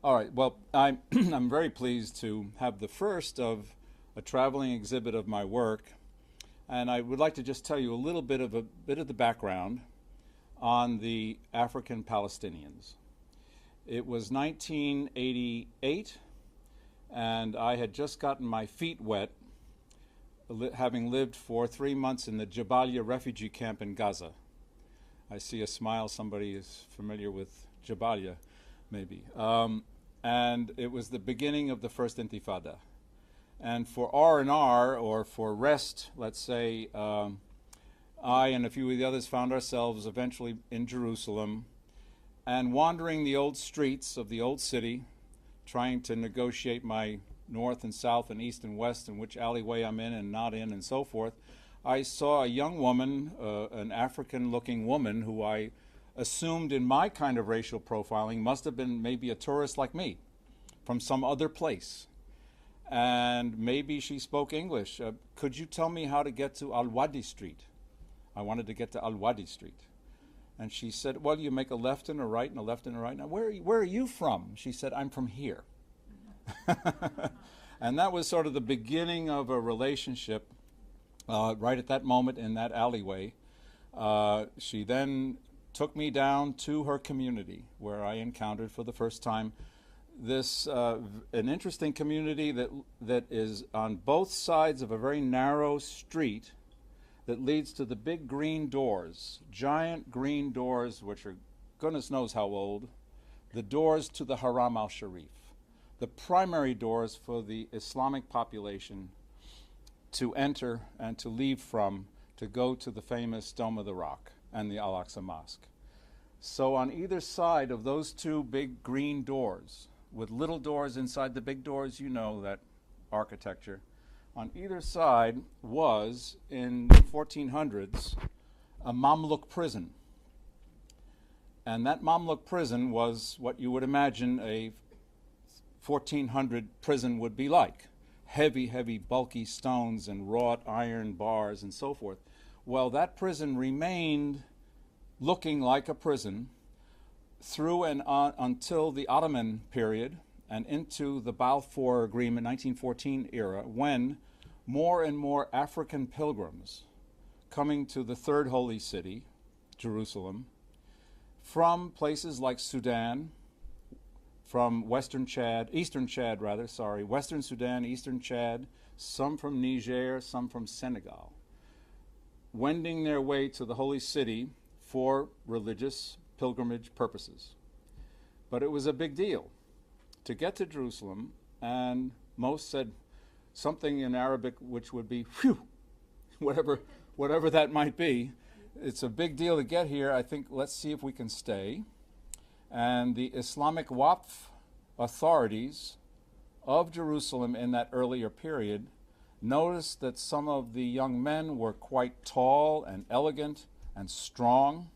All right. Well, I'm I'm very pleased to have the first of a traveling exhibit of my work, and I would like to just tell you a bit of the background on the African Palestinians. It was 1988, and I had just gotten my feet wet, having lived for 3 months in the Jabalia refugee camp in Gaza. I see a smile. Somebody is familiar with Jabalia, maybe. And it was the beginning of the first Intifada. And for R&R, or for rest, let's say, I and a few of the others found ourselves eventually in Jerusalem and wandering the old streets of the old city, trying to negotiate my north and south and east and west and which alleyway I'm in and not in and so forth. I saw a young woman, an African-looking woman who I assumed in my kind of racial profiling must have been maybe a tourist like me from some other place. And maybe she spoke English. Could you tell me how to get to Al-Wadi Street? I wanted to get to Al-Wadi Street. And she said, well, you make a left and a right and a left and a right. Now, where are you from? She said, I'm from here. And that was sort of the beginning of a relationship right at that moment in that alleyway. She then took me down to her community where I encountered for the first time this an interesting community that is on both sides of a very narrow street that leads to the big green doors, giant green doors, which are goodness knows how old, the doors to the Haram al-Sharif, the primary doors for the Islamic population to enter and to leave from, to go to the famous Dome of the Rock and the Al-Aqsa Mosque. So on either side of those two big green doors, with little doors inside the big doors, you know that architecture, on either side was, in the 1400s, a Mamluk prison. And that Mamluk prison was what you would imagine a 1400 prison would be like. Heavy, heavy, bulky stones and wrought iron bars and so forth. Well, that prison remained looking like a prison through and on until the Ottoman period and into the Balfour Agreement 1914 era, when more and more African pilgrims coming to the third holy city, Jerusalem, from places like Sudan, from Western Sudan, Eastern Chad, some from Niger, some from Senegal, wending their way to the holy city for religious pilgrimage purposes. But it was a big deal to get to Jerusalem, and most said something in Arabic which would be, phew, whatever that might be. It's a big deal to get here. I think let's see if we can stay. And the Islamic Waqf authorities of Jerusalem in that earlier period noticed that some of the young men were quite tall and elegant and strong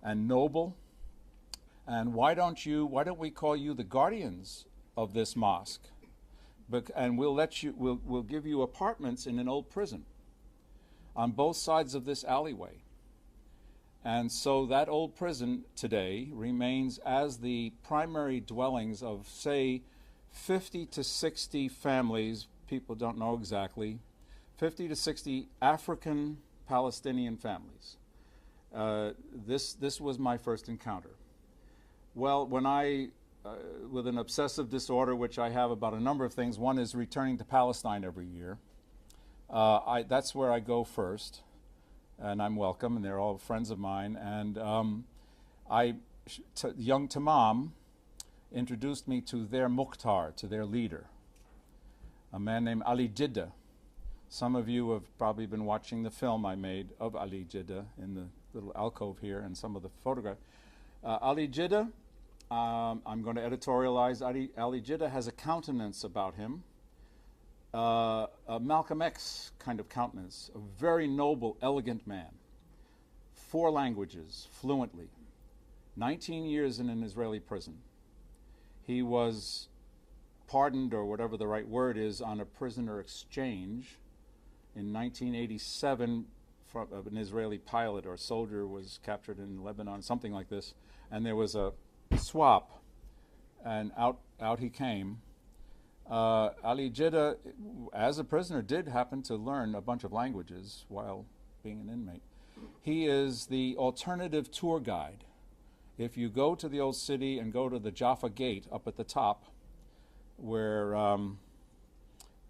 and noble. And why don't we call you the guardians of this mosque? And we'll give you apartments in an old prison on both sides of this alleyway. And so that old prison today remains as the primary dwellings of, say, 50 to 60 families, people don't know exactly, 50 to 60 African Palestinian families. This was my first encounter. Well, when with an obsessive disorder, which I have about a number of things, one is returning to Palestine every year. That's where I go first. And I'm welcome, and they're all friends of mine. And young Tamam introduced me to their Mukhtar, to their leader, a man named Ali Jidda. Some of you have probably been watching the film I made of Ali Jidda in the little alcove here and some of the photographs. Ali Jidda, I'm going to editorialize. Ali Jidda has a countenance about him, a Malcolm X kind of countenance, a very noble, elegant man. 4 languages fluently, 19 years in an Israeli prison. He was pardoned, or whatever the right word is, on a prisoner exchange in 1987. An Israeli pilot or soldier was captured in Lebanon, something like this, and there was a swap. and out he came. Ali Jidda, as a prisoner, did happen to learn a bunch of languages while being an inmate. He is the alternative tour guide. If you go to the old city and go to the Jaffa Gate up at the top, where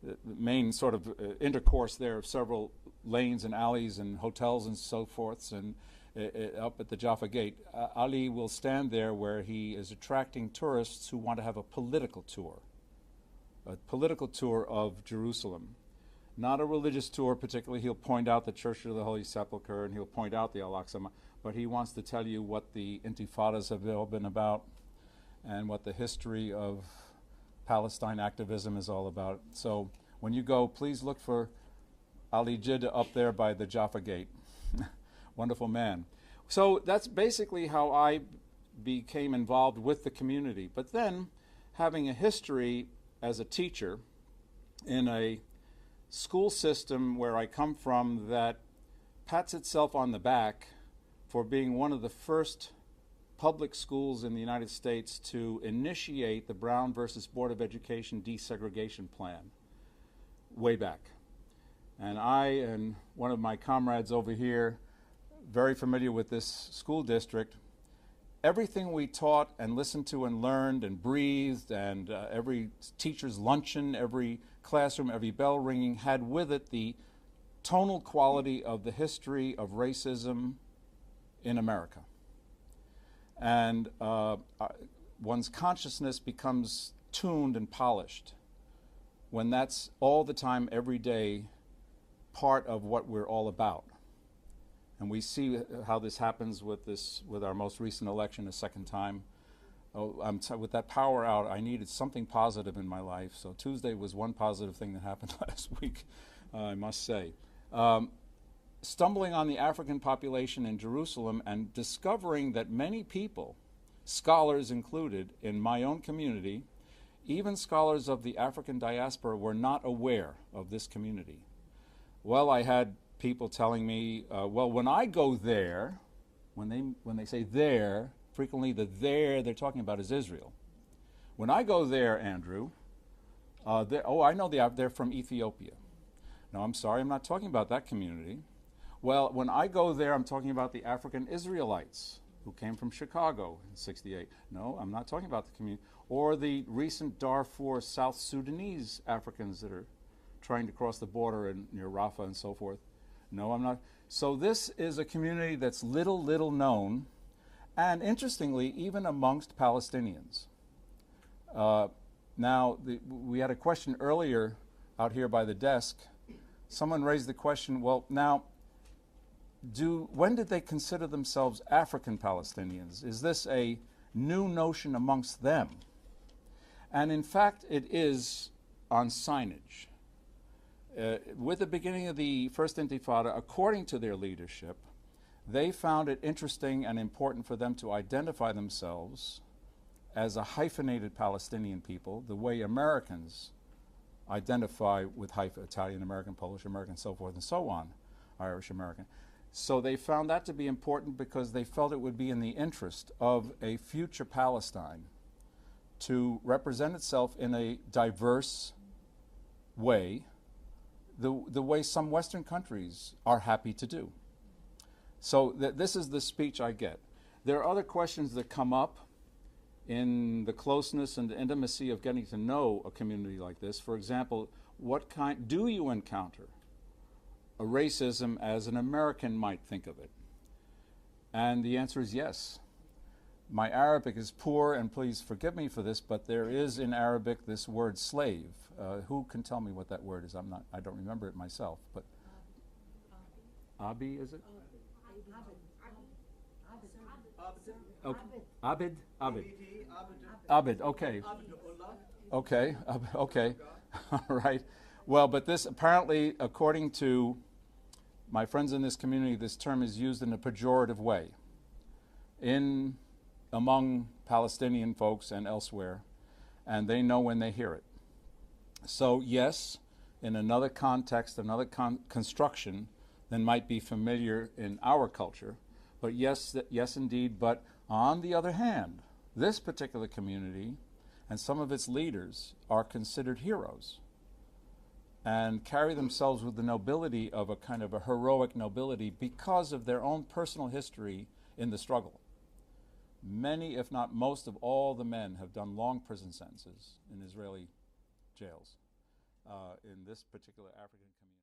the main sort of intercourse there of several lanes and alleys and hotels and so forth, and up at the Jaffa Gate, Ali will stand there where he is attracting tourists who want to have a political tour of Jerusalem. Not a religious tour particularly. He'll point out the Church of the Holy Sepulchre and he'll point out the Al-Aqsa, but he wants to tell you what the intifadas have all been about and what the history of Palestine activism is all about. So when you go, please look for Ali Jidda up there by the Jaffa Gate. Wonderful man. So that's basically how I became involved with the community. But then, having a history as a teacher in a school system where I come from that pats itself on the back for being one of the first public schools in the United States to initiate the Brown versus Board of Education desegregation plan way back. And I and one of my comrades over here, very familiar with this school district, everything we taught and listened to and learned and breathed, and every teacher's luncheon, every classroom, every bell ringing had with it the tonal quality of the history of racism in America. And one's consciousness becomes tuned and polished when that's all the time, every day, part of what we're all about. And we see how this happens with our most recent election a second time. With that power out, I needed something positive in my life. So Tuesday was one positive thing that happened last week, I must say. Stumbling on the African population in Jerusalem and discovering that many people, scholars included in my own community, even scholars of the African diaspora, were not aware of this community. Well, I had people telling me, well, when I go there, when they say there, frequently the there they're talking about is Israel. When I go there, Andrew, I know they're from Ethiopia. No, I'm sorry, I'm not talking about that community. Well, when I go there, I'm talking about the African Israelites who came from Chicago in '68. No, I'm not talking about the community. Or the recent Darfur South Sudanese Africans that are trying to cross the border near Rafah and so forth. No, I'm not. So this is a community that's little known, and interestingly, even amongst Palestinians. Now, we had a question earlier out here by the desk. Someone raised the question, well, now, when did they consider themselves African Palestinians? Is this a new notion amongst them? And in fact, it is on signage. With the beginning of the First Intifada, according to their leadership, they found it interesting and important for them to identify themselves as a hyphenated Palestinian people, the way Americans identify with Italian American, Polish American, so forth and so on, Irish American. So they found that to be important because they felt it would be in the interest of a future Palestine to represent itself in a diverse way, the way some Western countries are happy to do. So this is the speech I get. There are other questions that come up in the closeness and the intimacy of getting to know a community like this. For example, what kind do you encounter a racism as an American might think of it? And the answer is yes. My Arabic is poor, and please forgive me for this, but there is in Arabic this word slave. Who can tell me what that word is? I don't remember it myself, but Abi, is it? Okay. Abid? Abid, okay. Okay, okay. All right. Well, but this apparently, according to my friends in this community, this term is used in a pejorative way among Palestinian folks and elsewhere, and they know when they hear it. So yes, in another context, another construction than might be familiar in our culture, but yes indeed. But on the other hand, this particular community And some of its leaders are considered heroes and carry themselves with the nobility of a kind of a heroic nobility because of their own personal history in the struggle. Many, if not most, of all the men have done long prison sentences in Israeli jails in this particular African community.